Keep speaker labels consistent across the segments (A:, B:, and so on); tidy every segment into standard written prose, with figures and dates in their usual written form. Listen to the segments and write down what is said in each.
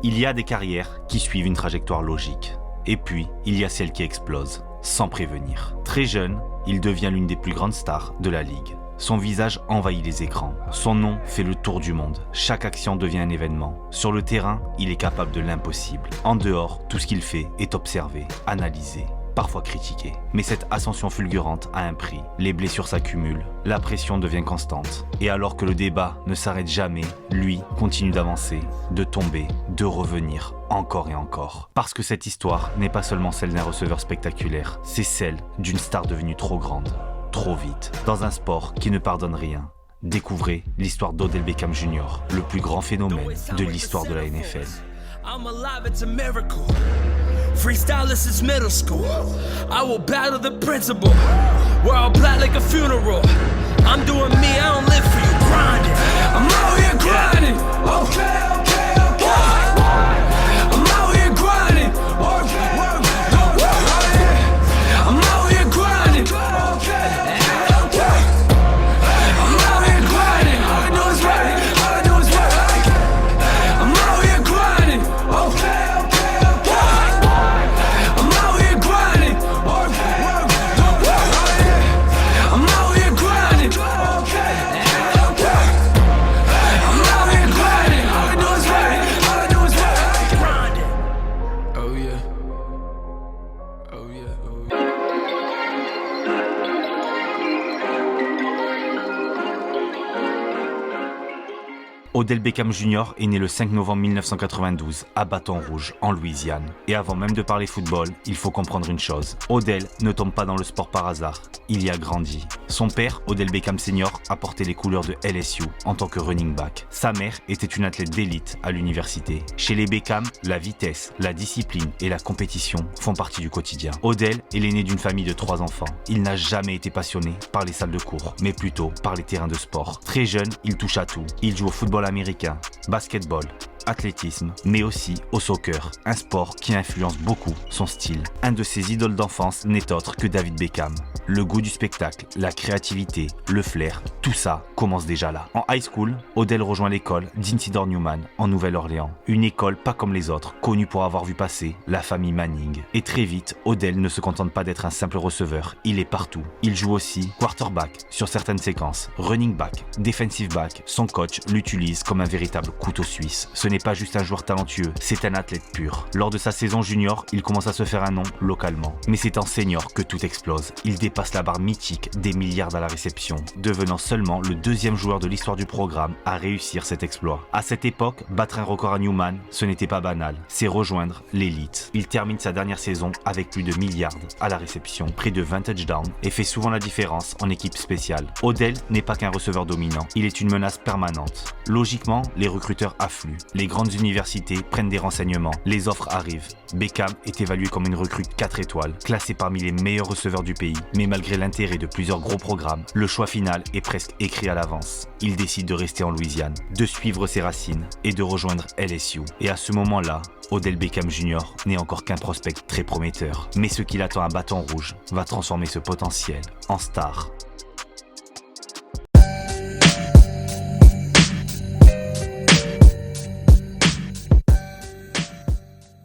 A: Il y a des carrières qui suivent une trajectoire logique. Et puis, il y a celles qui explosent, sans prévenir. Très jeune, il devient l'une des plus grandes stars de la ligue. Son visage envahit les écrans. Son nom fait le tour du monde. Chaque action devient un événement. Sur le terrain, il est capable de l'impossible. En dehors, tout ce qu'il fait est observé, analysé, parfois critiqué. Mais cette ascension fulgurante a un prix. Les blessures s'accumulent, la pression devient constante. Et alors que le débat ne s'arrête jamais, lui continue d'avancer, de tomber, de revenir, encore et encore. Parce que cette histoire n'est pas seulement celle d'un receveur spectaculaire, c'est celle d'une star devenue trop grande, trop vite, dans un sport qui ne pardonne rien. Découvrez l'histoire d'Odell Beckham Jr., le plus grand phénomène de l'histoire de la NFL.
B: I'm alive, it's a miracle. Freestyle since middle school. I will battle the principal. We're all black like a funeral. I'm doing me, I don't live for you. Grinding. I'm out here grinding. Okay. I'm out here grinding. Work. I'm out here grinding. Okay. I'm out here grinding. All I do is work. I'm out here grinding. Okay. I'm out here grinding. Work. I'm out here grinding. Okay. I'm out here grinding. All I do is work. Grinding. Oh yeah. Oh yeah. Oh yeah.
A: Odell Beckham Jr. est né le 5 novembre 1992 à Baton Rouge, en Louisiane. Et avant même de parler football, il faut comprendre une chose. Odell ne tombe pas dans le sport par hasard, il y a grandi. Son père, Odell Beckham Sr., a porté les couleurs de LSU en tant que running back. Sa mère était une athlète d'élite à l'université. Chez les Beckham, la vitesse, la discipline et la compétition font partie du quotidien. Odell est l'aîné d'une famille de 3 enfants. Il n'a jamais été passionné par les salles de cours, mais plutôt par les terrains de sport. Très jeune, il touche à tout. Il joue au football américain, basketball, athlétisme, mais aussi au soccer, un sport qui influence beaucoup son style. Un de ses idoles d'enfance n'est autre que David Beckham. Le goût du spectacle, la créativité, le flair, tout ça commence déjà là. En high school, Odell rejoint l'école d'Isidore Newman en Nouvelle-Orléans. Une école pas comme les autres, connue pour avoir vu passer la famille Manning. Et très vite, Odell ne se contente pas d'être un simple receveur, il est partout. Il joue aussi quarterback sur certaines séquences, running back, defensive back. Son coach l'utilise comme un véritable couteau suisse. Ce n'est pas juste un joueur talentueux, c'est un athlète pur. Lors de sa saison junior, il commence à se faire un nom localement. Mais c'est en senior que tout explose. Il dépasse la barre mythique des milliards à la réception, devenant seulement le 2e joueur de l'histoire du programme à réussir cet exploit. À cette époque, battre un record à Newman, ce n'était pas banal, c'est rejoindre l'élite. Il termine sa dernière saison avec plus de milliards à la réception, près de 20 touchdowns et fait souvent la différence en équipe spéciale. Odell n'est pas qu'un receveur dominant, il est une menace permanente. Logiquement, les recruteurs affluent. Les grandes universités prennent des renseignements, les offres arrivent. Beckham est évalué comme une recrue 4 étoiles, classé parmi les meilleurs receveurs du pays. Mais malgré l'intérêt de plusieurs gros programmes, le choix final est presque écrit à l'avance. Il décide de rester en Louisiane, de suivre ses racines et de rejoindre LSU. Et à ce moment-là, Odell Beckham Jr. n'est encore qu'un prospect très prometteur. Mais ce qui l'attend à Baton Rouge va transformer ce potentiel en star.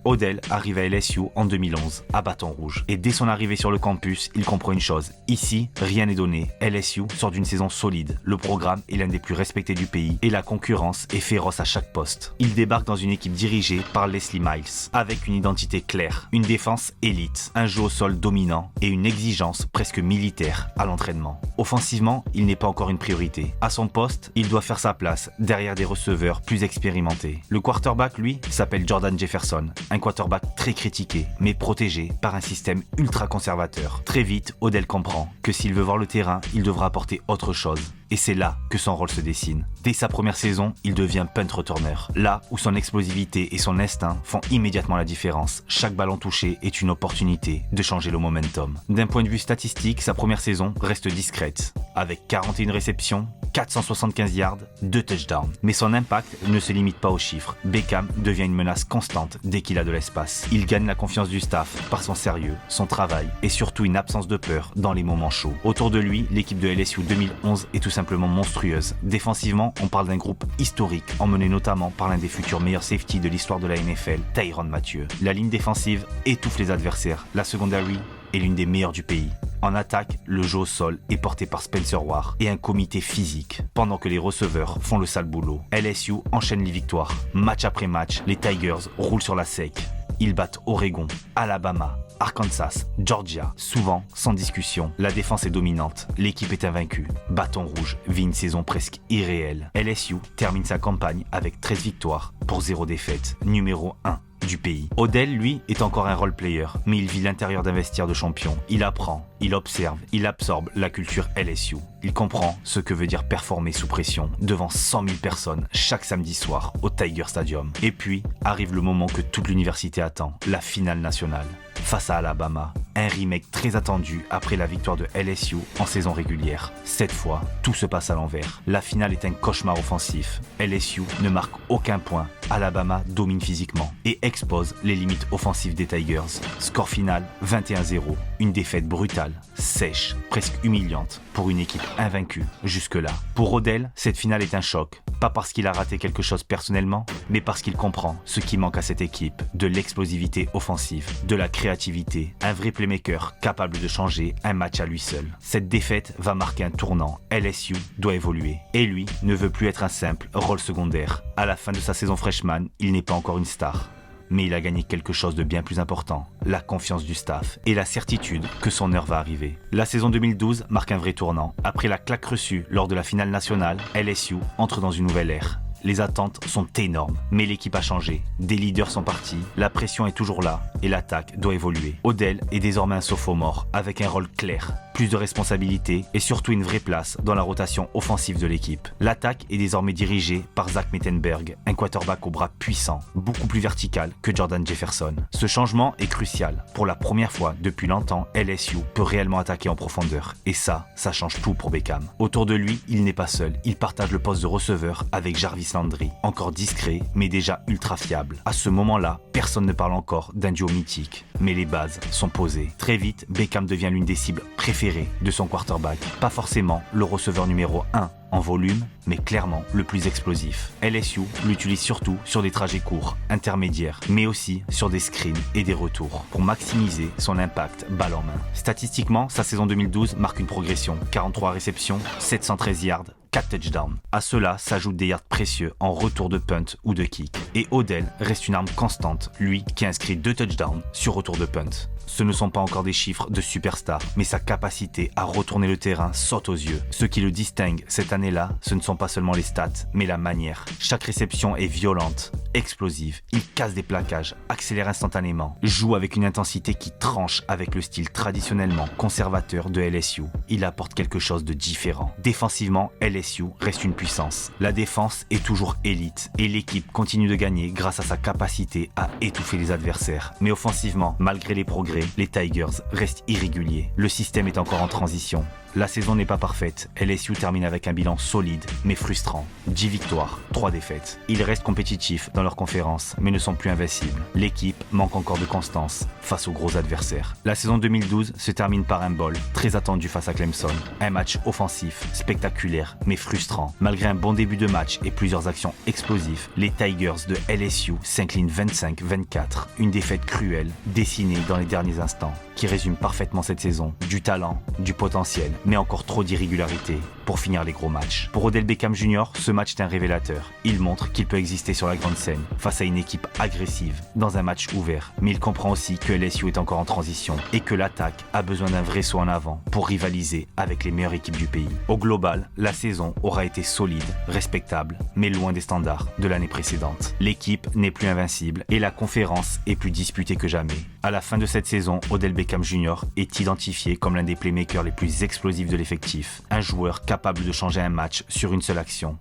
A: Odell arrive à LSU en 2011, à Baton Rouge. Et dès son arrivée sur le campus, il comprend une chose. Ici, rien n'est donné. LSU sort d'une saison solide. Le programme est l'un des plus respectés du pays et la concurrence est féroce à chaque poste. Il débarque dans une équipe dirigée par Leslie Miles, avec une identité claire, une défense élite, un jeu au sol dominant et une exigence presque militaire à l'entraînement. Offensivement, il n'est pas encore une priorité. À son poste, il doit faire sa place derrière des receveurs plus expérimentés. Le quarterback, lui, s'appelle Jordan Jefferson. Un quarterback très critiqué, mais protégé par un système ultra conservateur. Très vite, Odell comprend que s'il veut voir le terrain, il devra apporter autre chose. Et c'est là que son rôle se dessine. Dès sa première saison, il devient punt returner. Là où son explosivité et son instinct font immédiatement la différence. Chaque ballon touché est une opportunité de changer le momentum. D'un point de vue statistique, sa première saison reste discrète. Avec 41 réceptions, 475 yards, 2 touchdowns. Mais son impact ne se limite pas aux chiffres. Beckham devient une menace constante dès qu'il a de l'espace. Il gagne la confiance du staff par son sérieux, son travail et surtout une absence de peur dans les moments chauds. Autour de lui, l'équipe de LSU 2011 est tout simplement monstrueuse. Défensivement, on parle d'un groupe historique, emmené notamment par l'un des futurs meilleurs safety de l'histoire de la NFL, Tyrann Mathieu. La ligne défensive étouffe les adversaires. La secondary est l'une des meilleures du pays. En attaque, le jeu au sol est porté par Spencer Ware et un comité physique, pendant que les receveurs font le sale boulot. LSU enchaîne les victoires. Match après match, les Tigers roulent sur la sec. Ils battent Oregon, Alabama, Arkansas, Georgia, souvent sans discussion. La défense est dominante, l'équipe est invaincue. Bâton Rouge vit une saison presque irréelle. LSU termine sa campagne avec 13 victoires pour 0 défaite, numéro 1 du pays. Odell, lui, est encore un role player, mais il vit l'intérieur d'un vestiaire de champion. Il apprend, il observe, il absorbe la culture LSU. Il comprend ce que veut dire performer sous pression devant 100 000 personnes chaque samedi soir au Tiger Stadium. Et puis arrive le moment que toute l'université attend, la finale nationale. Face à Alabama, un remake très attendu après la victoire de LSU en saison régulière. Cette fois, tout se passe à l'envers. La finale est un cauchemar offensif. LSU ne marque aucun point. Alabama domine physiquement et expose les limites offensives des Tigers. Score final 21-0. Une défaite brutale, sèche, presque humiliante pour une équipe invaincue jusque-là. Pour Odell, cette finale est un choc. Pas parce qu'il a raté quelque chose personnellement, mais parce qu'il comprend ce qui manque à cette équipe, de l'explosivité offensive, de la créativité, un vrai playmaker capable de changer un match à lui seul. Cette défaite va marquer un tournant. LSU doit évoluer. Et lui ne veut plus être un simple rôle secondaire. À la fin de sa saison freshman, il n'est pas encore une star. Mais il a gagné quelque chose de bien plus important, la confiance du staff et la certitude que son heure va arriver. La saison 2012 marque un vrai tournant. Après la claque reçue lors de la finale nationale, LSU entre dans une nouvelle ère. Les attentes sont énormes, mais l'équipe a changé. Des leaders sont partis, la pression est toujours là et l'attaque doit évoluer. Odell est désormais un sophomore avec un rôle clair, plus de responsabilités et surtout une vraie place dans la rotation offensive de l'équipe. L'attaque est désormais dirigée par Zach Mettenberg, un quarterback au bras puissant, beaucoup plus vertical que Jordan Jefferson. Ce changement est crucial. Pour la première fois depuis longtemps, LSU peut réellement attaquer en profondeur et ça change tout pour Beckham. Autour de lui, il n'est pas seul, il partage le poste de receveur avec Jarvis Landry, encore discret mais déjà ultra fiable. À ce moment-là, personne ne parle encore d'un duo mythique, mais les bases sont posées. Très vite, Beckham devient l'une des cibles préférées de son quarterback. Pas forcément le receveur numéro 1 en volume, mais clairement le plus explosif. LSU l'utilise surtout sur des trajets courts, intermédiaires, mais aussi sur des screens et des retours, pour maximiser son impact balle en main. Statistiquement, sa saison 2012 marque une progression, 43 réceptions, 713 yards, 4 touchdowns. À cela s'ajoutent des yards précieux en retour de punt ou de kick. Et Odell reste une arme constante, lui qui inscrit 2 touchdowns sur retour de punt. Ce ne sont pas encore des chiffres de superstar, mais sa capacité à retourner le terrain saute aux yeux. Ce qui le distingue cette année-là, ce ne sont pas seulement les stats, mais la manière. Chaque réception est violente, explosive. Il casse des plaquages, accélère instantanément, joue avec une intensité qui tranche avec le style traditionnellement conservateur de LSU. Il apporte quelque chose de différent. Défensivement, LSU reste une puissance. La défense est toujours élite et l'équipe continue de gagner grâce à sa capacité à étouffer les adversaires. Mais offensivement, malgré les progrès, les Tigers restent irréguliers. Le système est encore en transition. La saison n'est pas parfaite. LSU termine avec un bilan solide, mais frustrant. 10 victoires, 3 défaites. Ils restent compétitifs dans leur conférence, mais ne sont plus invincibles. L'équipe manque encore de constance face aux gros adversaires. La saison 2012 se termine par un bowl, très attendu face à Clemson. Un match offensif, spectaculaire, mais frustrant. Malgré un bon début de match et plusieurs actions explosives, les Tigers de LSU s'inclinent 25-24. Une défaite cruelle, dessinée dans les derniers instants, qui résume parfaitement cette saison. Du talent, du potentiel, mais encore trop d'irrégularité pour finir les gros matchs. Pour Odell Beckham Jr., ce match est un révélateur. Il montre qu'il peut exister sur la grande scène, face à une équipe agressive, dans un match ouvert. Mais il comprend aussi que LSU est encore en transition et que l'attaque a besoin d'un vrai saut en avant pour rivaliser avec les meilleures équipes du pays. Au global, la saison aura été solide, respectable, mais loin des standards de l'année précédente. L'équipe n'est plus invincible et la conférence est plus disputée que jamais. À la fin de cette saison, Odell Beckham Beckham Jr. est identifié comme l'un des playmakers les plus explosifs de l'effectif, un joueur capable de changer un match sur une seule action.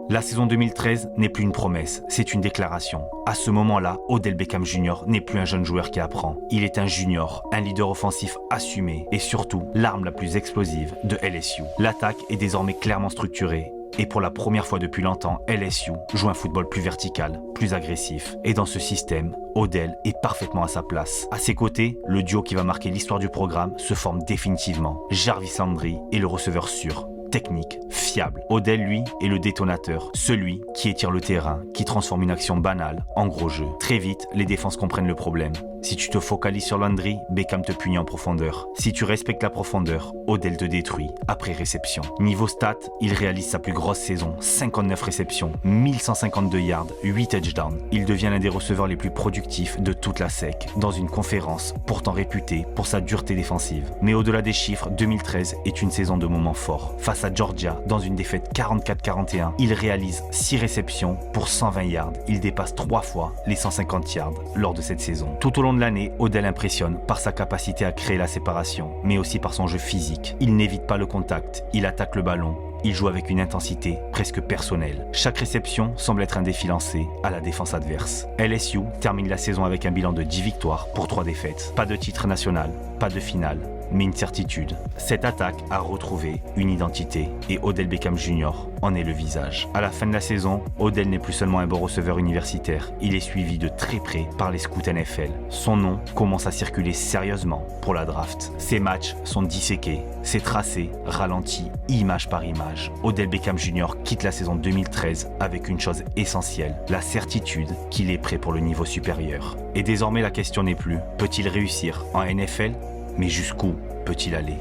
A: La saison 2013 n'est plus une promesse, c'est une déclaration. À ce moment-là, Odell Beckham Jr. n'est plus un jeune joueur qui apprend. Il est un junior, un leader offensif assumé et surtout l'arme la plus explosive de LSU. L'attaque est désormais clairement structurée. Et pour la première fois depuis longtemps, LSU joue un football plus vertical, plus agressif. Et dans ce système, Odell est parfaitement à sa place. À ses côtés, le duo qui va marquer l'histoire du programme se forme définitivement. Jarvis Landry est le receveur sûr, technique, fiable. Odell, lui, est le détonateur, celui qui étire le terrain, qui transforme une action banale en gros jeu. Très vite, les défenses comprennent le problème. Si tu te focalises sur Landry, Beckham te punit en profondeur. Si tu respectes la profondeur, Odell te détruit après réception. Niveau stats, il réalise sa plus grosse saison, 59 réceptions, 1152 yards, 8 touchdowns. Il devient l'un des receveurs les plus productifs de toute la SEC, dans une conférence pourtant réputée pour sa dureté défensive. Mais au-delà des chiffres, 2013 est une saison de moments forts. Face à Georgia, dans une défaite 44-41, il réalise 6 réceptions pour 120 yards. Il dépasse 3 fois les 150 yards lors de cette saison. Tout au long de l'année, Odell impressionne par sa capacité à créer la séparation, mais aussi par son jeu physique. Il n'évite pas le contact, il attaque le ballon, il joue avec une intensité presque personnelle. Chaque réception semble être un défi lancé à la défense adverse. LSU termine la saison avec un bilan de 10 victoires pour 3 défaites. Pas de titre national, pas de finale, mais une certitude. Cette attaque a retrouvé une identité et Odell Beckham Jr. en est le visage. À la fin de la saison, Odell n'est plus seulement un bon receveur universitaire, il est suivi de très près par les scouts NFL. Son nom commence à circuler sérieusement pour la draft. Ses matchs sont disséqués, ses tracés ralentis image par image. Odell Beckham Jr. quitte la saison 2013 avec une chose essentielle, la certitude qu'il est prêt pour le niveau supérieur. Et désormais la question n'est plus, peut-il réussir en NFL ? Mais jusqu'où peut-il aller ?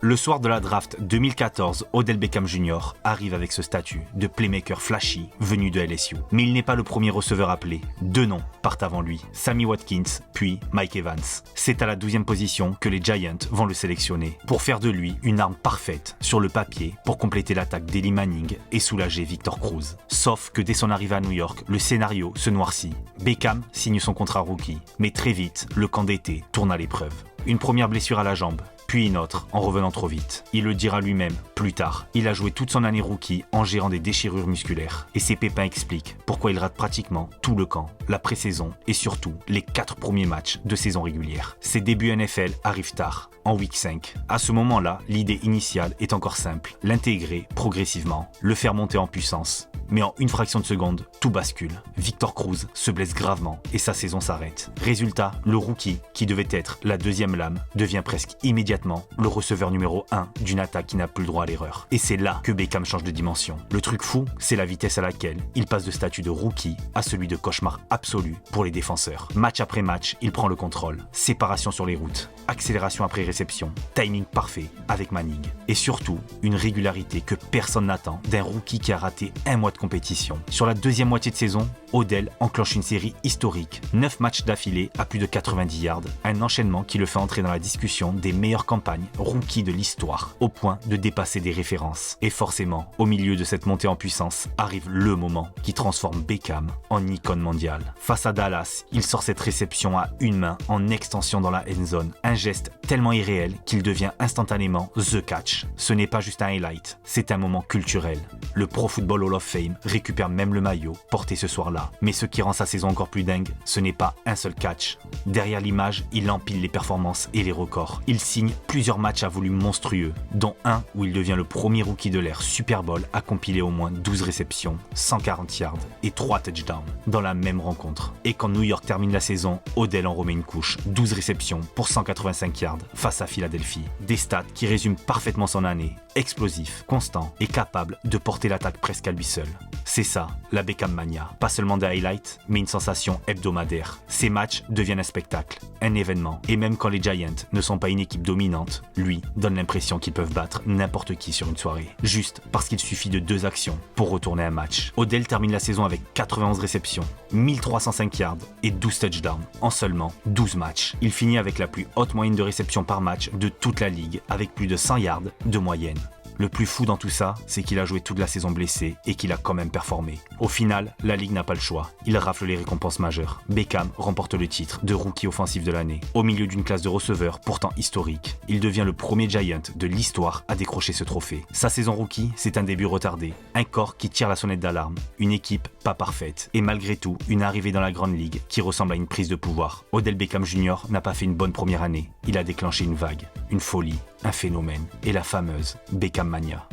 A: Le soir de la draft 2014, Odell Beckham Jr. arrive avec ce statut de playmaker flashy venu de LSU. Mais il n'est pas le premier receveur appelé. 2 noms partent avant lui, Sammy Watkins puis Mike Evans. C'est à la 12e position que les Giants vont le sélectionner pour faire de lui une arme parfaite sur le papier pour compléter l'attaque d'Eli Manning et soulager Victor Cruz. Sauf que dès son arrivée à New York, le scénario se noircit. Beckham signe son contrat rookie, mais très vite, le camp d'été tourne à l'épreuve. Une première blessure à la jambe, puis une autre en revenant trop vite. Il le dira lui-même plus tard. Il a joué toute son année rookie en gérant des déchirures musculaires. Et ces pépins expliquent pourquoi il rate pratiquement tout le camp, la pré-saison et surtout les 4 premiers matchs de saison régulière. Ses débuts NFL arrivent tard, en week 5. À ce moment-là, l'idée initiale est encore simple. L'intégrer progressivement, le faire monter en puissance. Mais en une fraction de seconde, tout bascule. Victor Cruz se blesse gravement et sa saison s'arrête. Résultat, le rookie, qui devait être la deuxième lame, devient presque immédiatement le receveur numéro 1 d'une attaque qui n'a plus le droit à l'erreur. Et c'est là que Beckham change de dimension. Le truc fou, c'est la vitesse à laquelle il passe de statut de rookie à celui de cauchemar absolu pour les défenseurs. Match après match, il prend le contrôle. Séparation sur les routes, accélération après réception, timing parfait avec Manning. Et surtout, une régularité que personne n'attend d'un rookie qui a raté un mois de compétition. Sur la deuxième moitié de saison, Odell enclenche une série historique. 9 matchs d'affilée à plus de 90 yards. Un enchaînement qui le fait entrer dans la discussion des meilleures campagnes rookies de l'histoire, au point de dépasser des références. Et forcément, au milieu de cette montée en puissance, arrive le moment qui transforme Beckham en icône mondiale. Face à Dallas, il sort cette réception à une main en extension dans la end zone. Un geste tellement irréel qu'il devient instantanément The Catch. Ce n'est pas juste un highlight, c'est un moment culturel. Le Pro Football Hall of Fame récupère même le maillot porté ce soir-là. Mais ce qui rend sa saison encore plus dingue, ce n'est pas un seul catch. Derrière l'image, il empile les performances et les records. Il signe plusieurs matchs à volume monstrueux, dont un où il devient le premier rookie de l'ère Super Bowl à compiler au moins 12 réceptions, 140 yards et 3 touchdowns dans la même rencontre. Et quand New York termine la saison, Odell en remet une couche, 12 réceptions pour 185 yards face à Philadelphie. Des stats qui résument parfaitement son année. Explosif, constant et capable de porter l'attaque presque à lui seul. C'est ça, la Beckham Mania. Pas seulement des highlights, mais une sensation hebdomadaire. Ces matchs deviennent un spectacle, un événement. Et même quand les Giants ne sont pas une équipe dominante, lui donne l'impression qu'ils peuvent battre n'importe qui sur une soirée. Juste parce qu'il suffit de 2 actions pour retourner un match. Odell termine la saison avec 91 réceptions, 1305 yards et 12 touchdowns en seulement 12 matchs. Il finit avec la plus haute moyenne de réception par match de toute la ligue, avec plus de 100 yards de moyenne. Le plus fou dans tout ça, c'est qu'il a joué toute la saison blessé et qu'il a quand même performé. Au final, la Ligue n'a pas le choix. Il rafle les récompenses majeures. Beckham remporte le titre de rookie offensif de l'année, au milieu d'une classe de receveurs pourtant historique. Il devient le premier Giant de l'histoire à décrocher ce trophée. Sa saison rookie, c'est un début retardé, un corps qui tire la sonnette d'alarme, une équipe pas parfaite, et malgré tout, une arrivée dans la Grande Ligue qui ressemble à une prise de pouvoir. Odell Beckham Jr. n'a pas fait une bonne première année. Il a déclenché une vague, une folie, un phénomène, et la fameuse Beckham Mania.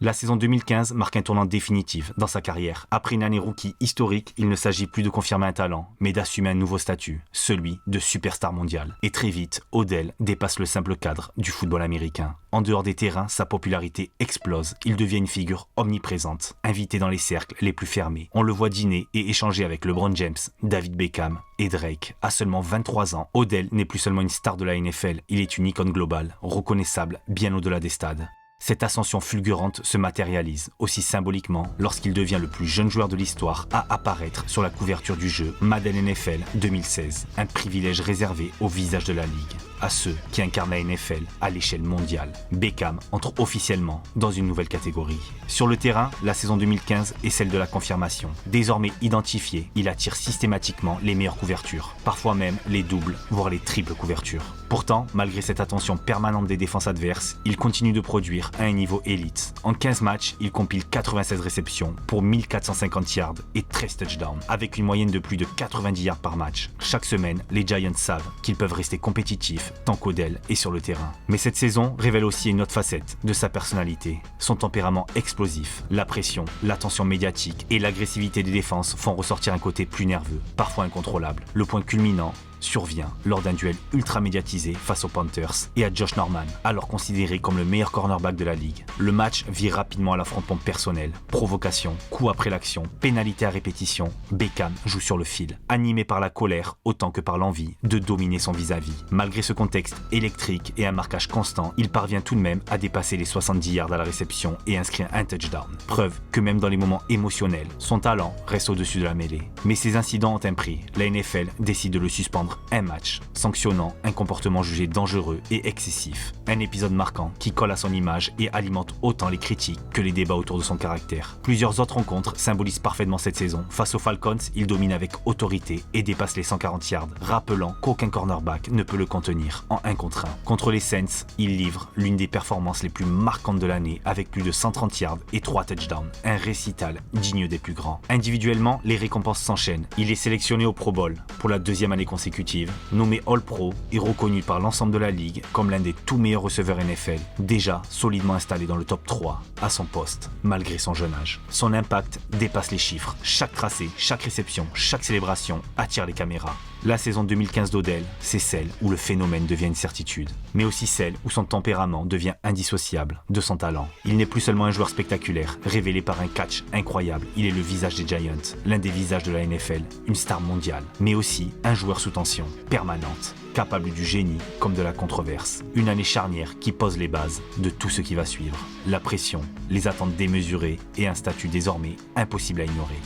A: La saison 2015 marque un tournant définitif dans sa carrière. Après une année rookie historique, il ne s'agit plus de confirmer un talent, mais d'assumer un nouveau statut, celui de superstar mondial. Et très vite, Odell dépasse le simple cadre du football américain. En dehors des terrains, sa popularité explose. Il devient une figure omniprésente, invité dans les cercles les plus fermés. On le voit dîner et échanger avec LeBron James, David Beckham et Drake. À seulement 23 ans, Odell n'est plus seulement une star de la NFL, il est une icône globale, reconnaissable bien au-delà des stades. Cette ascension fulgurante se matérialise aussi symboliquement lorsqu'il devient le plus jeune joueur de l'histoire à apparaître sur la couverture du jeu Madden NFL 2016, un privilège réservé au visage de la ligue, à ceux qui incarnent la NFL à l'échelle mondiale. Beckham entre officiellement dans une nouvelle catégorie. Sur le terrain, la saison 2015 est celle de la confirmation. Désormais identifié, il attire systématiquement les meilleures couvertures, parfois même les doubles, voire les triples couvertures. Pourtant, malgré cette attention permanente des défenses adverses, il continue de produire à un niveau élite. En 15 matchs, il compile 96 réceptions pour 1450 yards et 13 touchdowns, avec une moyenne de plus de 90 yards par match. Chaque semaine, les Giants savent qu'ils peuvent rester compétitifs tant qu'Odell est sur le terrain. Mais cette saison révèle aussi une autre facette de sa personnalité. Son tempérament explosif, la pression, l'attention médiatique et l'agressivité des défenses font ressortir un côté plus nerveux, parfois incontrôlable. Le point culminant survient lors d'un duel ultra médiatisé face aux Panthers et à Josh Norman, alors considéré comme le meilleur cornerback de la ligue. Le match vire rapidement à l'affrontement personnel, provocation, coup après l'action, pénalité à répétition. Beckham joue sur le fil, animé par la colère autant que par l'envie de dominer son vis-à-vis. Malgré ce contexte électrique et un marquage constant, il parvient tout de même à dépasser les 70 yards à la réception et inscrire un touchdown. Preuve que même dans les moments émotionnels, son talent reste au-dessus de la mêlée. Mais ces incidents ont un prix. La NFL décide de le suspendre un match, sanctionnant un comportement jugé dangereux et excessif. Un épisode marquant qui colle à son image et alimente autant les critiques que les débats autour de son caractère. Plusieurs autres rencontres symbolisent parfaitement cette saison. Face aux Falcons, il domine avec autorité et dépasse les 140 yards, rappelant qu'aucun cornerback ne peut le contenir en 1 contre 1. Contre les Saints, il livre l'une des performances les plus marquantes de l'année avec plus de 130 yards et 3 touchdowns. Un récital digne des plus grands. Individuellement, les récompenses s'enchaînent. Il est sélectionné au Pro Bowl pour la 2e année consécutive, nommé All-Pro et reconnu par l'ensemble de la ligue comme l'un des tout meilleurs receveurs NFL, déjà solidement installé dans le top 3 à son poste, malgré son jeune âge. Son impact dépasse les chiffres. Chaque tracé, chaque réception, chaque célébration attire les caméras. La saison 2015 d'Odell, c'est celle où le phénomène devient une certitude, mais aussi celle où son tempérament devient indissociable de son talent. Il n'est plus seulement un joueur spectaculaire, révélé par un catch incroyable, il est le visage des Giants, l'un des visages de la NFL, une star mondiale, mais aussi un joueur sous tension, permanente, capable du génie comme de la controverse. Une année charnière qui pose les bases de tout ce qui va suivre. La pression, les attentes démesurées et un statut désormais impossible à ignorer.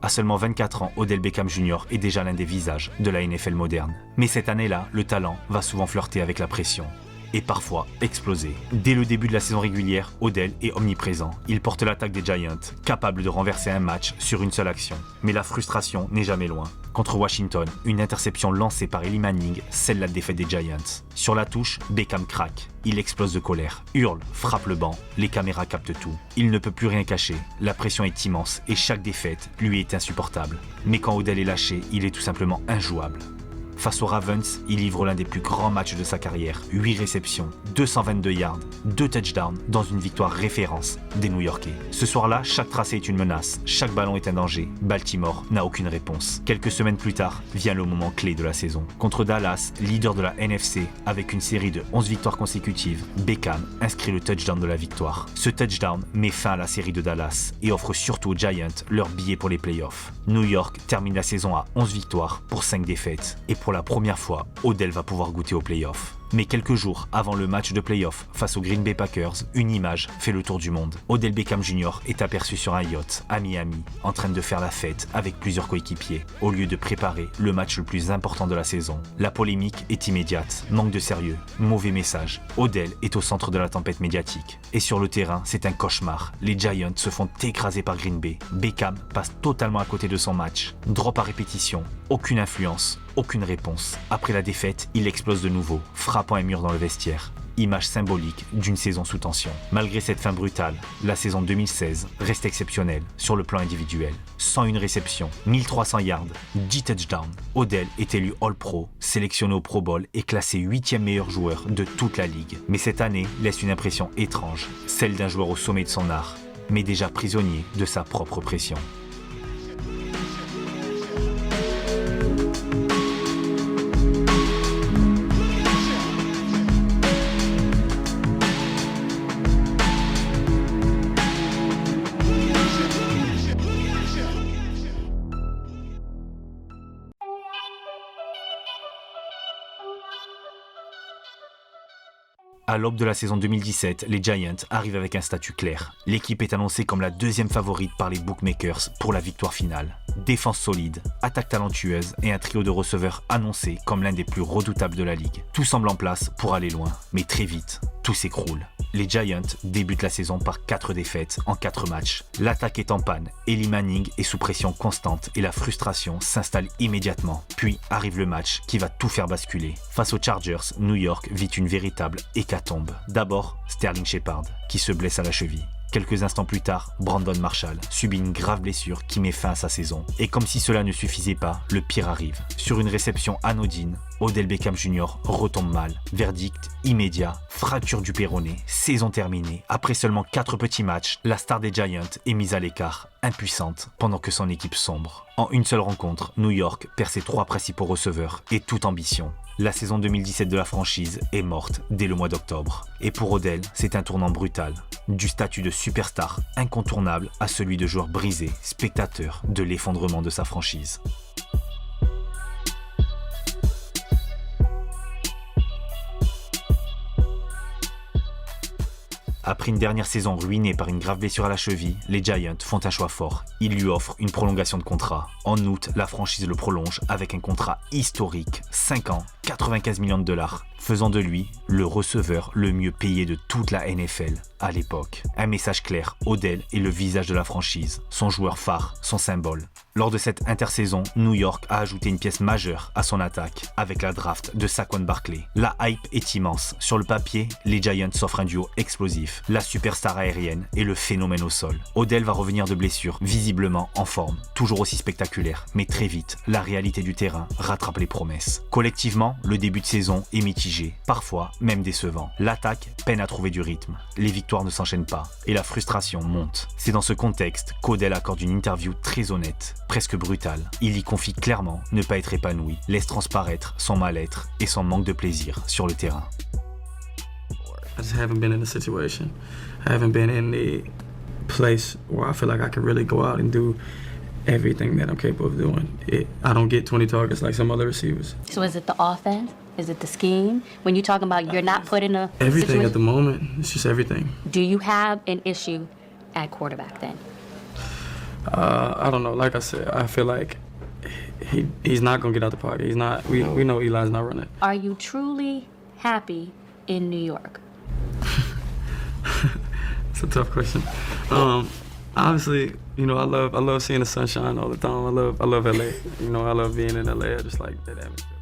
A: À seulement 24 ans, Odell Beckham Jr. est déjà l'un des visages de la NFL moderne. Mais cette année-là, le talent va souvent flirter avec la pression. et parfois exploser. Dès le début de la saison régulière, Odell est omniprésent. Il porte l'attaque des Giants, capable de renverser un match sur une seule action. Mais la frustration n'est jamais loin. Contre Washington, une interception lancée par Eli Manning scelle la défaite des Giants. Sur la touche, Beckham craque. Il explose de colère, hurle, frappe le banc. Les caméras captent tout. Il ne peut plus rien cacher. La pression est immense et chaque défaite lui est insupportable. Mais quand Odell est lâché, il est tout simplement injouable. Face aux Ravens, il livre l'un des plus grands matchs de sa carrière. 8 réceptions, 222 yards, 2 touchdowns dans une victoire référence des New-Yorkais. Ce soir-là, chaque tracé est une menace, chaque ballon est un danger. Baltimore n'a aucune réponse. Quelques semaines plus tard, vient le moment clé de la saison. Contre Dallas, leader de la NFC, avec une série de 11 victoires consécutives, Beckham inscrit le touchdown de la victoire. Ce touchdown met fin à la série de Dallas et offre surtout aux Giants leur billet pour les playoffs. New York termine la saison à 11 victoires pour 5 défaites. Et pour la première fois, Odell va pouvoir goûter aux playoffs. Mais quelques jours avant le match de playoff face aux Green Bay Packers, une image fait le tour du monde. Odell Beckham Jr. est aperçu sur un yacht à Miami, en train de faire la fête avec plusieurs coéquipiers, au lieu de préparer le match le plus important de la saison. La polémique est immédiate, manque de sérieux, mauvais message. Odell est au centre de la tempête médiatique. Et sur le terrain, c'est un cauchemar. Les Giants se font écraser par Green Bay. Beckham passe totalement à côté de son match. Drop à répétition, aucune influence, aucune réponse. Après la défaite, il explose de nouveau, frappant un mur dans le vestiaire. Image symbolique d'une saison sous tension. Malgré cette fin brutale, la saison 2016 reste exceptionnelle sur le plan individuel. 101 réceptions, 1300 yards, 10 touchdowns. Odell est élu All-Pro, sélectionné au Pro Bowl et classé 8e meilleur joueur de toute la ligue. Mais cette année laisse une impression étrange, celle d'un joueur au sommet de son art, mais déjà prisonnier de sa propre pression. À l'aube de la saison 2017, les Giants arrivent avec un statut clair. L'équipe est annoncée comme la deuxième favorite par les bookmakers pour la victoire finale. Défense solide, attaque talentueuse et un trio de receveurs annoncé comme l'un des plus redoutables de la ligue. Tout semble en place pour aller loin, mais très vite, tout s'écroule. Les Giants débutent la saison par 4 défaites en 4 matchs. L'attaque est en panne, Eli Manning est sous pression constante et la frustration s'installe immédiatement. Puis arrive le match qui va tout faire basculer. Face aux Chargers, New York vit une véritable hécatombe. D'abord, Sterling Shepard, qui se blesse à la cheville. Quelques instants plus tard, Brandon Marshall subit une grave blessure qui met fin à sa saison. Et comme si cela ne suffisait pas, le pire arrive. Sur une réception anodine, Odell Beckham Jr. retombe mal. Verdict immédiat, fracture du péroné, saison terminée. Après seulement 4 petits matchs, la star des Giants est mise à l'écart, impuissante, pendant que son équipe sombre. En une seule rencontre, New York perd ses 3 principaux receveurs et toute ambition. La saison 2017 de la franchise est morte dès le mois d'octobre. Et pour Odell, c'est un tournant brutal. Du statut de superstar incontournable à celui de joueur brisé, spectateur de l'effondrement de sa franchise. Après une dernière saison ruinée par une grave blessure à la cheville, les Giants font un choix fort. Ils lui offrent une prolongation de contrat. En août, la franchise le prolonge avec un contrat historique, 5 ans, 95 millions de dollars, faisant de lui le receveur le mieux payé de toute la NFL à l'époque. Un message clair, Odell est le visage de la franchise, son joueur phare, son symbole. Lors de cette intersaison, New York a ajouté une pièce majeure à son attaque avec la draft de Saquon Barkley. La hype est immense. Sur le papier, les Giants s'offrent un duo explosif, la superstar aérienne et le phénomène au sol. Odell va revenir de blessure, visiblement en forme, toujours aussi spectaculaire, mais très vite, la réalité du terrain rattrape les promesses. Collectivement, le début de saison est mitigé, parfois même décevant. L'attaque peine à trouver du rythme, les victoires ne s'enchaînent pas et la frustration monte. C'est dans ce contexte qu'Odell accorde une interview très honnête, presque brutale. Il y confie clairement ne pas être épanoui, laisse transparaître son mal-être et son manque de plaisir sur le terrain.
C: I just haven't been in a situation. I haven't been in the place where I feel like I can really go out and do everything that I'm capable of doing. I don't get 20 targets like some other receivers.
D: So is it the offense? Is it the scheme? When you're talking about you're not put in a
C: Everything
D: situation,
C: at the moment. It's just everything.
D: do you have an issue at quarterback then?
C: I don't know. Like I said, I feel like he's not gonna get out the pocket. He's not. We know Eli's not running.
D: Are you truly happy in New York?
C: It's a tough question. Obviously, you know, I love seeing the sunshine all the time. I love LA. You know, I love being in LA. I just like that atmosphere.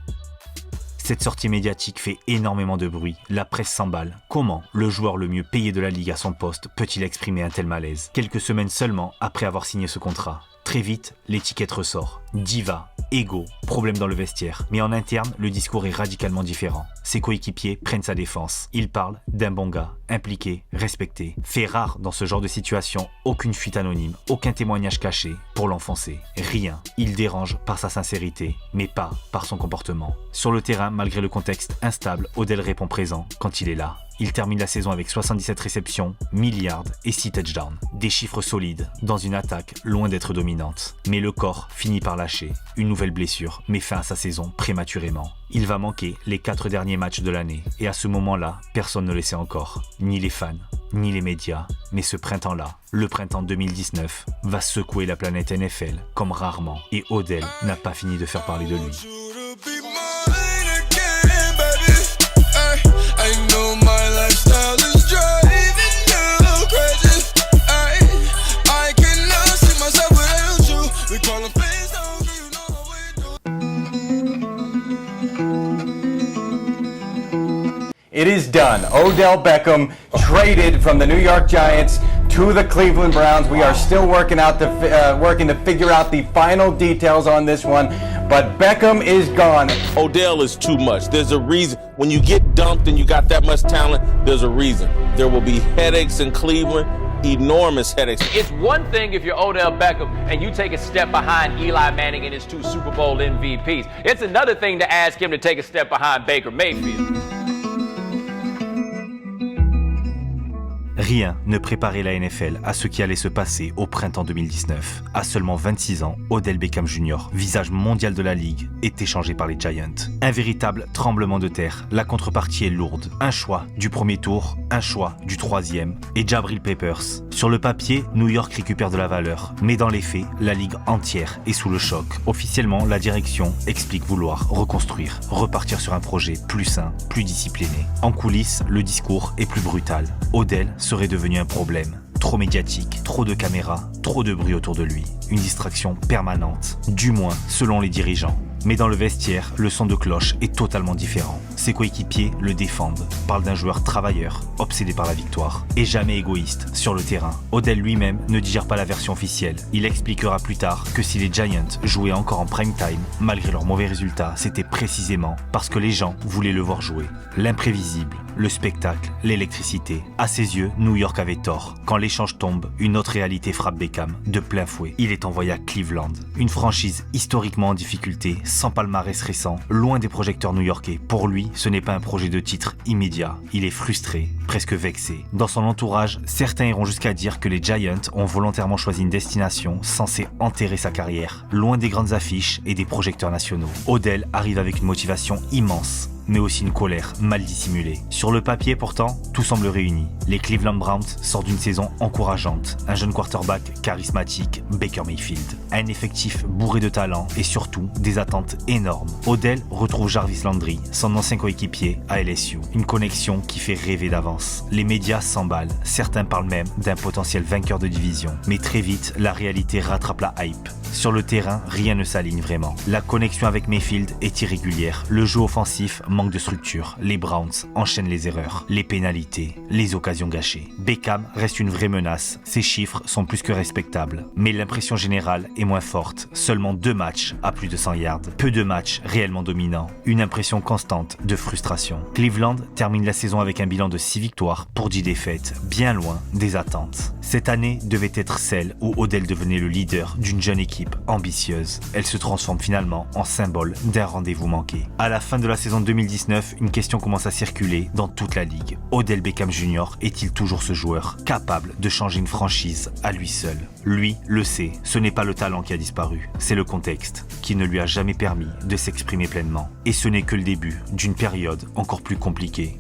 A: Cette sortie médiatique fait énormément de bruit. La presse s'emballe. Comment le joueur le mieux payé de la ligue à son poste peut-il exprimer un tel malaise? Quelques semaines seulement après avoir signé ce contrat. Très vite, l'étiquette ressort. Diva, ego, problème dans le vestiaire. Mais en interne, le discours est radicalement différent. Ses coéquipiers prennent sa défense. Ils parlent d'un bon gars, impliqué, respecté. Fait rare dans ce genre de situation, aucune fuite anonyme, aucun témoignage caché pour l'enfoncer. Rien. Il dérange par sa sincérité, mais pas par son comportement. Sur le terrain, malgré le contexte instable, Odell répond présent quand il est là. Il termine la saison avec 77 réceptions, 1000 yards et 6 touchdowns. Des chiffres solides dans une attaque loin d'être dominante. Mais le corps finit par lâcher. Une nouvelle blessure met fin à sa saison prématurément. Il va manquer les 4 derniers matchs de l'année. Et à ce moment-là, personne ne le sait encore. Ni les fans, ni les médias. Mais ce printemps-là, le printemps 2019, va secouer la planète NFL comme rarement. Et Odell n'a pas fini de faire parler de lui.
E: It is done. Odell Beckham traded from the New York Giants to the Cleveland Browns. We are still working to figure out the final details on this one, but Beckham is gone.
F: Odell is too much. There's a reason. When you get dumped and you got that much talent, there's a reason. There will be headaches in Cleveland. Enormous headaches.
G: It's one thing if you're Odell Beckham and you take a step behind Eli Manning and his 2 Super Bowl MVPs. It's another thing to ask him to take a step behind Baker Mayfield.
A: Rien ne préparait la NFL à ce qui allait se passer au printemps 2019. À seulement 26 ans, Odell Beckham Jr., visage mondial de la ligue, est échangé par les Giants. Un véritable tremblement de terre. La contrepartie est lourde. Un choix du premier tour, un choix du troisième et Jabril Peppers. Sur le papier, New York récupère de la valeur. Mais dans les faits, la ligue entière est sous le choc. Officiellement, la direction explique vouloir reconstruire, repartir sur un projet plus sain, plus discipliné. En coulisses, le discours est plus brutal. Odell serait devenu un problème. Trop médiatique, trop de caméras, trop de bruit autour de lui. Une distraction permanente, du moins selon les dirigeants. Mais dans le vestiaire, le son de cloche est totalement différent. Ses coéquipiers le défendent, parlent d'un joueur travailleur, obsédé par la victoire, et jamais égoïste sur le terrain. Odell lui-même ne digère pas la version officielle. Il expliquera plus tard que si les Giants jouaient encore en prime time, malgré leurs mauvais résultats, c'était précisément parce que les gens voulaient le voir jouer. L'imprévisible, le spectacle, l'électricité. À ses yeux, New York avait tort. Quand l'échange tombe, une autre réalité frappe Beckham de plein fouet. Il est envoyé à Cleveland, une franchise historiquement en difficulté, sans palmarès récent, loin des projecteurs new-yorkais. Pour lui, ce n'est pas un projet de titre immédiat. Il est frustré, presque vexé. Dans son entourage, certains iront jusqu'à dire que les Giants ont volontairement choisi une destination censée enterrer sa carrière, loin des grandes affiches et des projecteurs nationaux. Odell arrive avec une motivation immense, mais aussi une colère mal dissimulée. Sur le papier pourtant, tout semble réuni. Les Cleveland Browns sortent d'une saison encourageante, un jeune quarterback charismatique, Baker Mayfield, un effectif bourré de talent et surtout des attentes énormes. Odell retrouve Jarvis Landry, son ancien coéquipier à LSU, une connexion qui fait rêver d'avance. Les médias s'emballent, certains parlent même d'un potentiel vainqueur de division, mais très vite, la réalité rattrape la hype. Sur le terrain, rien ne s'aligne vraiment. La connexion avec Mayfield est irrégulière, le jeu offensif manque de structure, les Browns enchaînent les erreurs, les pénalités, les occasions gâchées. Beckham reste une vraie menace, ses chiffres sont plus que respectables, mais l'impression générale est moins forte. Seulement 2 matchs à plus de 100 yards, peu de matchs réellement dominants, une impression constante de frustration. Cleveland termine la saison avec un bilan de 6 victoires pour 10 défaites, bien loin des attentes. Cette année devait être celle où Odell devenait le leader d'une jeune équipe ambitieuse. Elle se transforme finalement en symbole d'un rendez-vous manqué. À la fin de la saison 2019, une question commence à circuler dans toute la ligue. Odell Beckham Jr. est-il toujours ce joueur capable de changer une franchise à lui seul? Lui le sait, ce n'est pas le talent qui a disparu, c'est le contexte qui ne lui a jamais permis de s'exprimer pleinement. Et ce n'est que le début d'une période encore plus compliquée.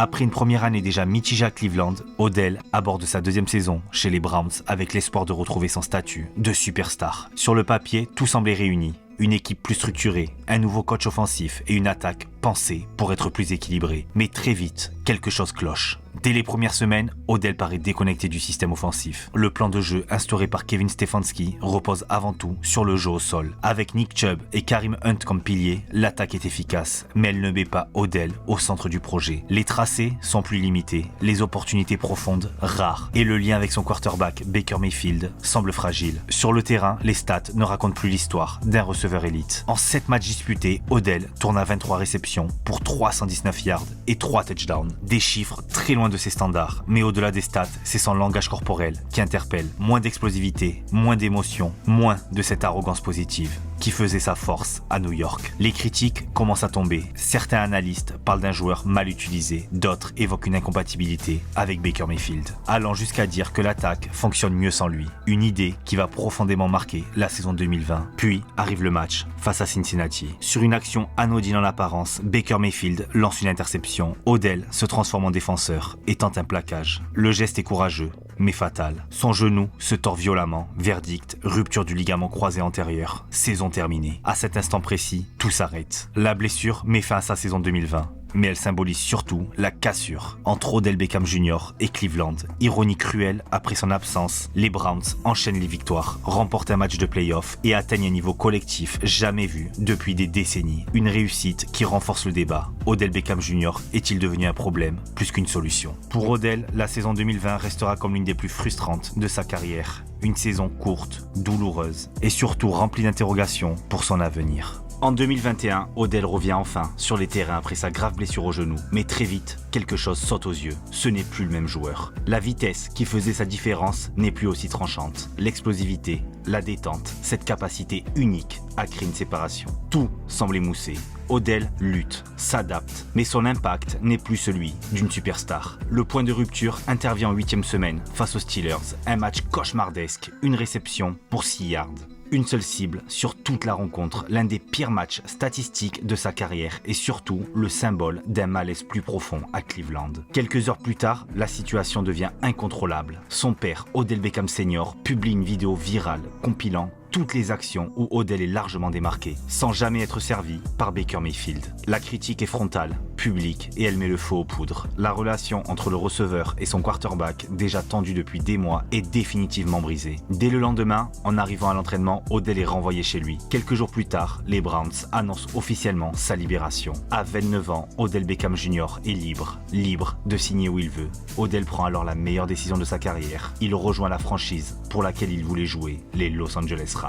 A: Après une première année déjà mitigée à Cleveland, Odell aborde sa deuxième saison chez les Browns avec l'espoir de retrouver son statut de superstar. Sur le papier, tout semblait réuni. Une équipe plus structurée, un nouveau coach offensif et une attaque pensée pour être plus équilibrée. Mais très vite, quelque chose cloche. Dès les premières semaines, Odell paraît déconnecté du système offensif. Le plan de jeu instauré par Kevin Stefanski repose avant tout sur le jeu au sol. Avec Nick Chubb et Kareem Hunt comme piliers, l'attaque est efficace, mais elle ne met pas Odell au centre du projet. Les tracés sont plus limités, les opportunités profondes rares, et le lien avec son quarterback Baker Mayfield semble fragile. Sur le terrain, les stats ne racontent plus l'histoire d'un receveur élite. En 7 matchs disputés, Odell tourne à 23 réceptions pour 319 yards et 3 touchdowns. Des chiffres très loin de ses standards, mais au-delà des stats, c'est son langage corporel qui interpelle. Moins d'explosivité, moins d'émotion, moins de cette arrogance positive qui faisait sa force à New York. Les critiques commencent à tomber. Certains analystes parlent d'un joueur mal utilisé, d'autres évoquent une incompatibilité avec Baker Mayfield, allant jusqu'à dire que l'attaque fonctionne mieux sans lui. Une idée qui va profondément marquer la saison 2020. Puis arrive le match face à Cincinnati. Sur une action anodine en apparence, Baker Mayfield lance une interception. Odell se transforme en défenseur et tente un plaquage. Le geste est courageux, mais fatal. Son genou se tord violemment. Verdict, rupture du ligament croisé antérieur. Saison terminée. À cet instant précis, tout s'arrête. La blessure met fin à sa saison 2020. Mais elle symbolise surtout la cassure entre Odell Beckham Jr. et Cleveland. Ironie cruelle, après son absence, les Browns enchaînent les victoires, remportent un match de play-off et atteignent un niveau collectif jamais vu depuis des décennies. Une réussite qui renforce le débat. Odell Beckham Jr. est-il devenu un problème plus qu'une solution? Pour Odell, la saison 2020 restera comme l'une des plus frustrantes de sa carrière. Une saison courte, douloureuse et surtout remplie d'interrogations pour son avenir. En 2021, Odell revient enfin sur les terrains après sa grave blessure au genou. Mais très vite, quelque chose saute aux yeux. Ce n'est plus le même joueur. La vitesse qui faisait sa différence n'est plus aussi tranchante. L'explosivité, la détente, cette capacité unique à créer une séparation. Tout semble émoussé. Odell lutte, s'adapte, mais son impact n'est plus celui d'une superstar. Le point de rupture intervient en 8e semaine face aux Steelers. Un match cauchemardesque, une réception pour 6 yards. Une seule cible sur toute la rencontre, l'un des pires matchs statistiques de sa carrière et surtout le symbole d'un malaise plus profond à Cleveland. Quelques heures plus tard, la situation devient incontrôlable. Son père, Odell Beckham Sr., publie une vidéo virale compilant toutes les actions où Odell est largement démarqué, sans jamais être servi par Baker Mayfield. La critique est frontale, publique, et elle met le feu aux poudres. La relation entre le receveur et son quarterback, déjà tendue depuis des mois, est définitivement brisée. Dès le lendemain, en arrivant à l'entraînement, Odell est renvoyé chez lui. Quelques jours plus tard, les Browns annoncent officiellement sa libération. À 29 ans, Odell Beckham Jr. est libre de signer où il veut. Odell prend alors la meilleure décision de sa carrière. Il rejoint la franchise pour laquelle il voulait jouer, les Los Angeles Rams.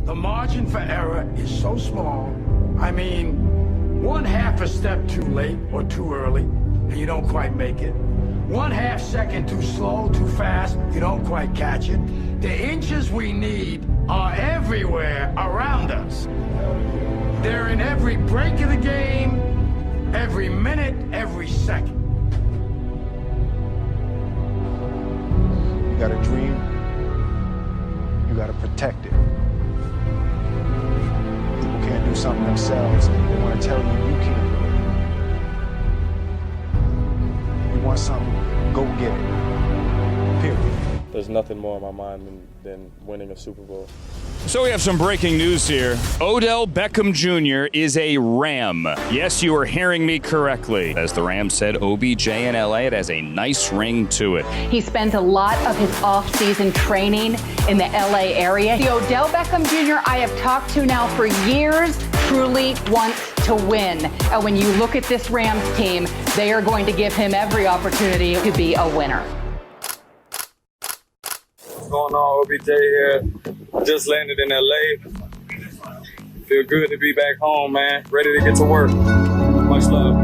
H: The margin for error is so small. I mean, 1/2 a step too late or too early, and you don't quite make it. 1/2 second too slow, too fast, you don't quite catch it. The inches we need are everywhere around us. They're in every break of the game, every minute, every second.
I: You got a dream, you got to protect it. People can't do something themselves, they want to tell you you can't do it. You want something, go get it. Period.
J: There's nothing more on my mind than winning a Super Bowl.
K: So we have some breaking news here. Odell Beckham Jr. is a Ram. Yes, you are hearing me correctly. As the Rams said, OBJ in LA, it has a nice ring to it.
L: He spends a lot of his off-season training in the LA area. The Odell Beckham Jr. I have talked to now for years truly wants to win. And when you look at this Rams team, they are going to give him every opportunity to be a winner.
J: What's going on, OBJ here? Just landed in LA. Feel good to be back home, man. Ready to get to work. Much love.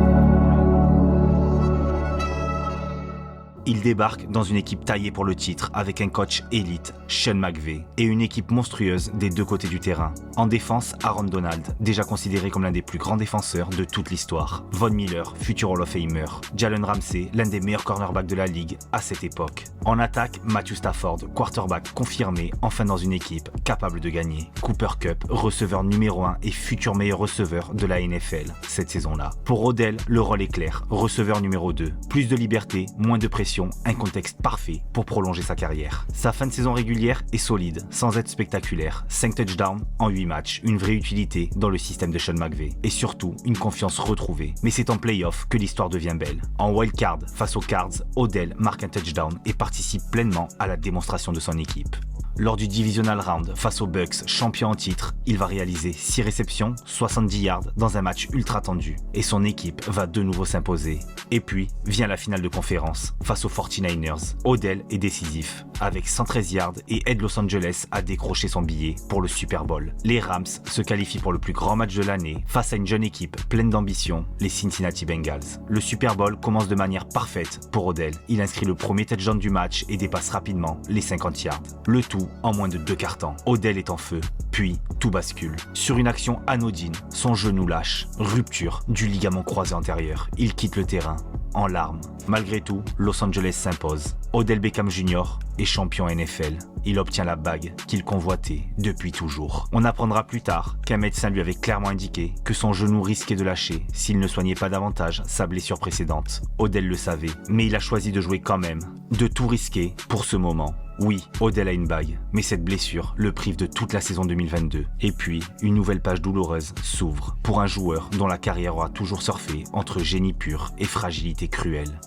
A: Il débarque dans une équipe taillée pour le titre avec un coach élite, Sean McVay, et une équipe monstrueuse des deux côtés du terrain. En défense, Aaron Donald, déjà considéré comme l'un des plus grands défenseurs de toute l'histoire. Von Miller, futur Hall of Famer. Jalen Ramsey, l'un des meilleurs cornerbacks de la ligue à cette époque. En attaque, Matthew Stafford, quarterback confirmé, enfin dans une équipe capable de gagner. Cooper Kupp, receveur numéro 1 et futur meilleur receveur de la NFL cette saison-là. Pour Odell, le rôle est clair, receveur numéro 2. Plus de liberté, moins de pression, un contexte parfait pour prolonger sa carrière. Sa fin de saison régulière est solide, sans être spectaculaire. 5 touchdowns en 8 matchs, une vraie utilité dans le système de Sean McVay. Et surtout, une confiance retrouvée. Mais c'est en playoff que l'histoire devient belle. En wildcard, face aux Cards, Odell marque un touchdown et participe pleinement à la démonstration de son équipe. Lors du Divisional Round face aux Bucks, champions en titre, il va réaliser 6 réceptions, 70 yards dans un match ultra tendu. Et son équipe va de nouveau s'imposer. Et puis, vient la finale de conférence face aux 49ers. Odell est décisif, avec 113 yards et aide Los Angeles à décrocher son billet pour le Super Bowl. Les Rams se qualifient pour le plus grand match de l'année face à une jeune équipe pleine d'ambition, les Cincinnati Bengals. Le Super Bowl commence de manière parfaite pour Odell. Il inscrit le premier touchdown du match et dépasse rapidement les 50 yards. Le tout en moins de 2 quarts-temps. Odell est en feu, puis tout bascule. Sur une action anodine, son genou lâche, rupture du ligament croisé antérieur. Il quitte le terrain en larmes. Malgré tout, Los Angeles s'impose. Odell Beckham Jr. est champion NFL. Il obtient la bague qu'il convoitait depuis toujours. On apprendra plus tard qu'un médecin lui avait clairement indiqué que son genou risquait de lâcher s'il ne soignait pas davantage sa blessure précédente. Odell le savait, mais il a choisi de jouer quand même, de tout risquer pour ce moment. Oui, Odell a une bague, mais cette blessure le prive de toute la saison 2022. Et puis, une nouvelle page douloureuse s'ouvre pour un joueur dont la carrière aura toujours surfé entre génie pur et fragilité cruelle.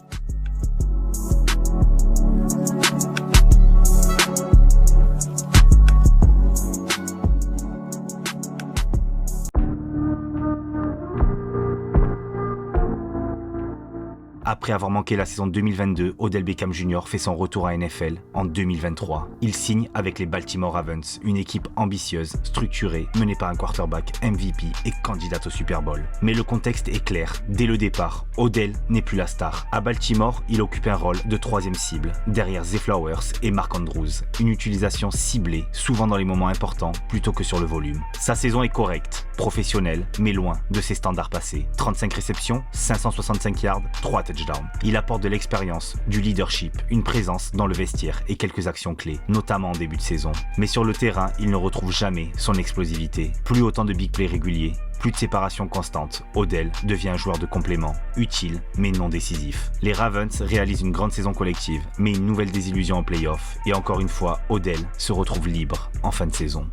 A: Après avoir manqué la saison 2022, Odell Beckham Jr. fait son retour à NFL en 2023. Il signe avec les Baltimore Ravens, une équipe ambitieuse, structurée, menée par un quarterback MVP et candidate au Super Bowl. Mais le contexte est clair. Dès le départ, Odell n'est plus la star. À Baltimore, il occupe un rôle de 3e cible, derrière Zay Flowers et Mark Andrews. Une utilisation ciblée, souvent dans les moments importants, plutôt que sur le volume. Sa saison est correcte, professionnelle, mais loin de ses standards passés. 35 réceptions, 565 yards, 3 touchdowns. Il apporte de l'expérience, du leadership, une présence dans le vestiaire et quelques actions clés, notamment en début de saison. Mais sur le terrain, il ne retrouve jamais son explosivité. Plus autant de big plays réguliers, plus de séparation constante. Odell devient un joueur de complément, utile mais non décisif. Les Ravens réalisent une grande saison collective, mais une nouvelle désillusion en play-off. Et encore une fois, Odell se retrouve libre en fin de saison.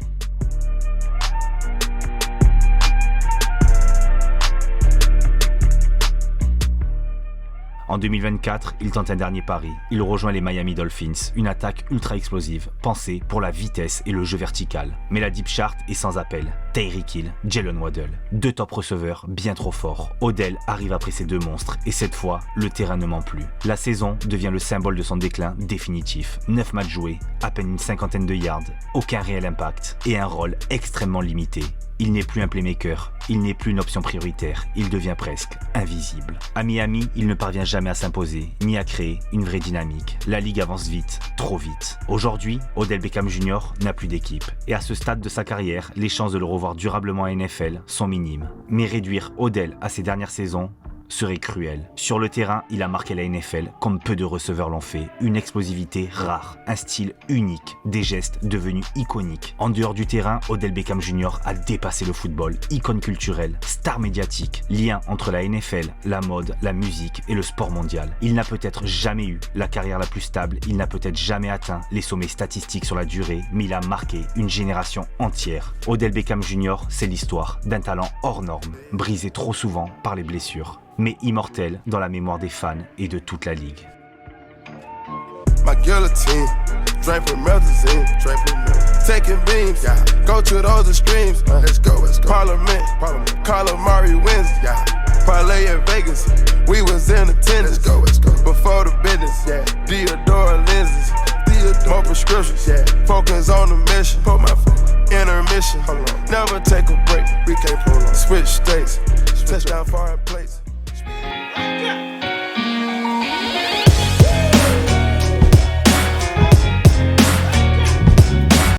A: En 2024, il tente un dernier pari. Il rejoint les Miami Dolphins, une attaque ultra explosive, pensée pour la vitesse et le jeu vertical. Mais la deep chart est sans appel. Tyreek Hill, Jalen Waddle, 2 top receveurs bien trop forts. Odell arrive après ces 2 monstres et cette fois, le terrain ne ment plus. La saison devient le symbole de son déclin définitif. 9 matchs joués, à peine une 50aine de yards, aucun réel impact et un rôle extrêmement limité. Il n'est plus un playmaker, il n'est plus une option prioritaire, il devient presque invisible. À Miami, il ne parvient jamais à s'imposer, ni à créer une vraie dynamique. La ligue avance vite, trop vite. Aujourd'hui, Odell Beckham Jr. n'a plus d'équipe. Et à ce stade de sa carrière, les chances de le revoir durablement à NFL sont minimes. Mais réduire Odell à ses dernières saisons serait cruel. Sur le terrain, il a marqué la NFL comme peu de receveurs l'ont fait. Une explosivité rare, un style unique, des gestes devenus iconiques. En dehors du terrain, Odell Beckham Jr. a dépassé le football, icône culturelle, star médiatique, lien entre la NFL, la mode, la musique et le sport mondial. Il n'a peut-être jamais eu la carrière la plus stable, il n'a peut-être jamais atteint les sommets statistiques sur la durée, mais il a marqué une génération entière. Odell Beckham Jr., c'est l'histoire d'un talent hors norme, brisé trop souvent par les blessures, mais immortel dans la mémoire des fans et de toute la ligue.
M: My guillotine, drink from Melazine, taking beams, go to those extremes, let's go, Parliament, Calamari wins, parlay in Vegas, we was in attendance, let's go, before the business, Theodore lenses, more prescriptions, focus on the mission, put my intermission, never take a break, we can't pull on, switch states, touchdown foreign plates.